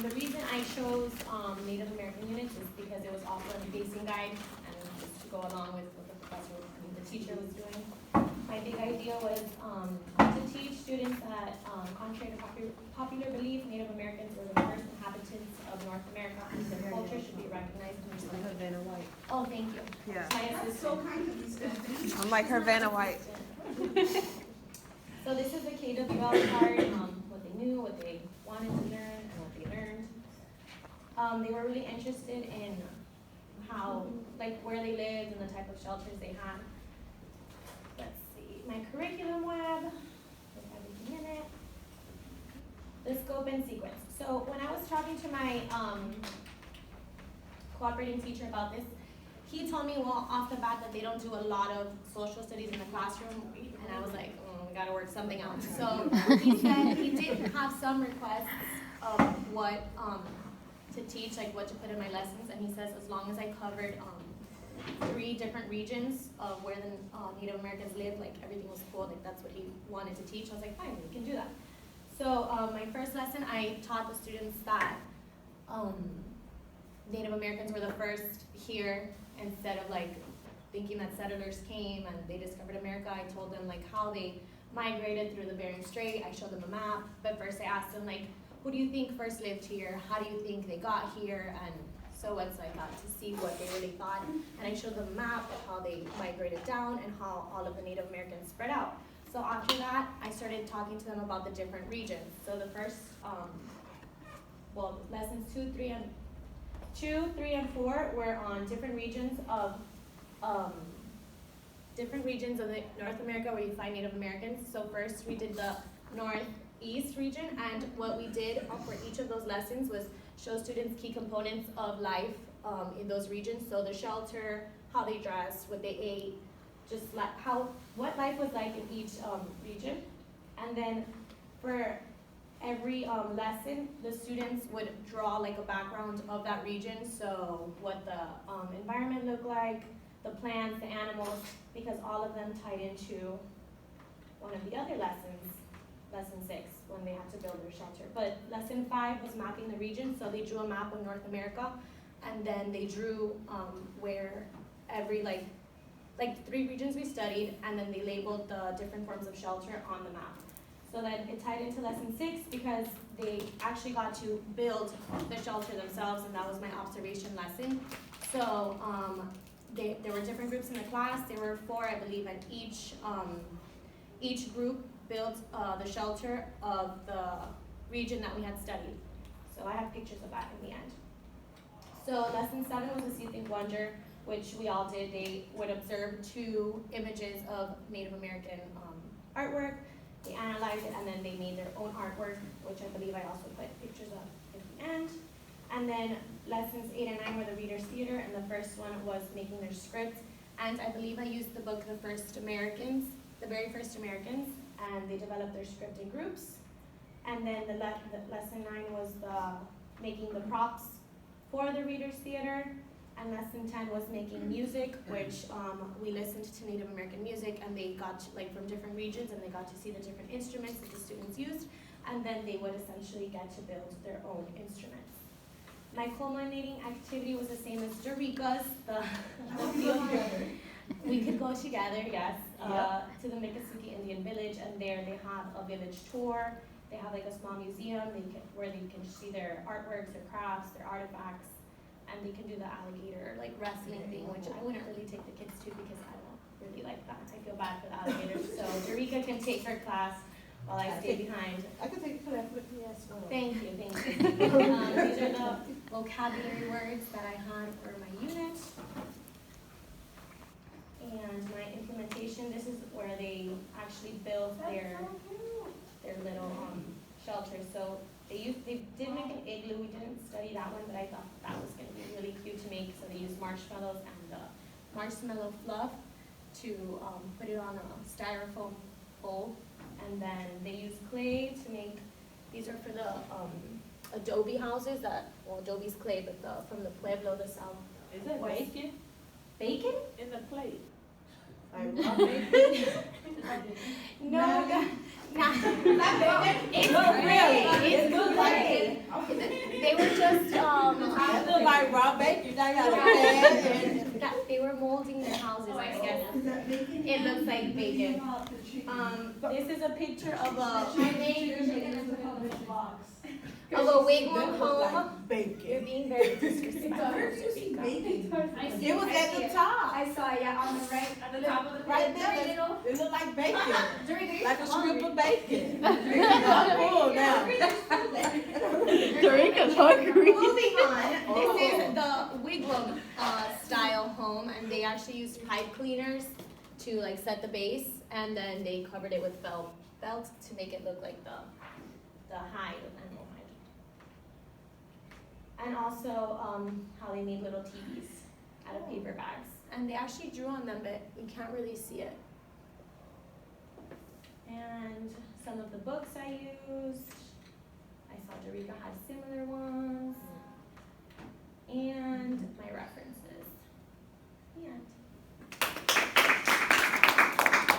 The reason I chose Native American units is because it was also a facing guide and just to go along with what the teacher was doing. My big idea was to teach students that, contrary to popular belief, Native Americans were the first inhabitants of North America and their culture should be recognized and respected. Vanna White. Oh, thank you. Yeah. My assistant. So kind of these guys. I'm like her Vanna White. So this is the KWL card, what they knew, what they wanted to learn, and what they learned. They were really interested in how, like where they lived and the type of shelters they had. Let's see, my curriculum web, with everything in it. The scope and sequence. So when I was talking to my cooperating teacher about this, he told me, well, off the bat that they don't do a lot of social studies in the classroom, and I was like, we gotta work something out. So he said he did have some requests of what to teach, like what to put in my lessons, and he says as long as I covered 3 different regions of where the Native Americans lived, like everything was cool, like that's what he wanted to teach. I was like, fine, we can do that. So my first lesson, I taught the students that Native Americans were the first here, instead of like thinking that settlers came and they discovered America. I told them like how they migrated through the Bering Strait. I showed them a map, but first I asked them like, who do you think first lived here? How do you think they got here? And so it's like that, to see what they really thought. And I showed them a map of how they migrated down and how all of the Native Americans spread out. So after that, I started talking to them about the different regions. So the first, lessons 2, 3, and 4 were on different regions of the North America where you find Native Americans. So first we did the Northeast region, and what we did for each of those lessons was show students key components of life in those regions. So the shelter, how they dressed, what they ate, just like what life was like in each region. And then for every lesson, the students would draw like a background of that region. So what the environment looked like, the plants, the animals, because all of them tied into one of the other lessons, lesson 6, when they had to build their shelter. But lesson 5 was mapping the region. So they drew a map of North America, and then they drew where every like 3 regions we studied, and then they labeled the different forms of shelter on the map. So then it tied into lesson 6 because they actually got to build the shelter themselves, and that was my observation lesson. So there were different groups in the class. There were 4, I believe, and each group built the shelter of the region that we had studied. So I have pictures of that in the end. So lesson 7 was a See, Think, Wonder, which we all did. They would observe 2 images of Native American artwork. They analyzed it, and then they made their own artwork, which I believe I also put pictures of at the end. And then lessons 8 and 9 were the Reader's Theater, and the first one was making their script. And I believe I used the book The First Americans, the very first Americans, and they developed their script in groups. And then the lesson 9 was making the props for the Reader's Theater. And lesson 10 was making music, which we listened to Native American music, and they got from different regions, and they got to see the different instruments that the students used, and then they would essentially get to build their own instruments. My culminating activity was the same as Dorica's, the field trip. We could go together, yes, to the Miccosukee Indian Village, and there they have a village tour. They have like a small museum where they can see their artworks, their crafts, their artifacts. And they can do the alligator wrestling thing, which I wouldn't really take the kids to because I don't really like that. I feel bad for the alligators. So Dorica can take her class while I stay behind. I can take class with you as well. Thank you. These are the vocabulary words that I had for my unit. And my implementation, this is where they actually built their little shelter. So they did make an igloo. We didn't study that one, but I thought that was going to be really cute to make. So they used marshmallows and marshmallow fluff to put it on a styrofoam bowl, and then they used clay to make. These are for the adobe houses. Adobe's clay, but from the pueblo, the south. Is that West. bacon? Bacon? In the plate. Like raw bacon? No, not bacon. It's No, clay. really. It's It's clay. good. They were like raw bacon. I got a pan and. That they were molding their houses, I guess. It looks like bacon. This is a picture of a wigwam home. Bacon. You're being very disrespectful. It was at the top. I saw it, yeah, on the right, at the top of the Right page. there, it looked like bacon, During like a strip of bacon. I'm full now. Dorika's hungry. Moving on, this is the wigwam style home, and they actually used pipe cleaners to like set the base, and then they covered it with felt to make it look like the hide of animal hide. And also how they made little TVs out of paper bags, and they actually drew on them, but you can't really see it. And some of the books I used. I saw Dorika had similar ones.